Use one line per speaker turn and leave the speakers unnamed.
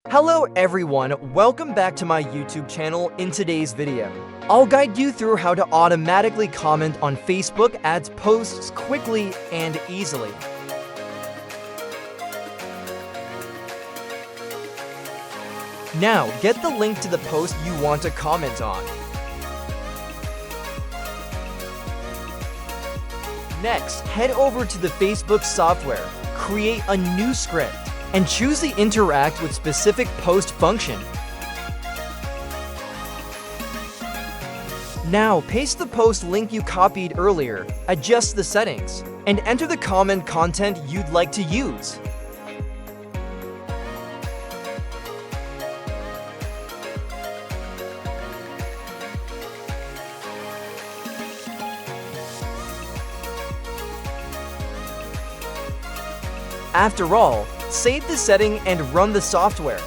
Hello everyone, welcome back to my YouTube channel. In today's video, I'll guide you through how to automatically comment on Facebook ads posts quickly and easily. Now, get the link to the post you want to comment on. Next, head over to the Facebook software, create a new script, and choose the Interact with Specific Post function. Now, paste the post link you copied earlier, adjust the settings, and enter the comment content you'd like to use. After all, save the setting and run the software.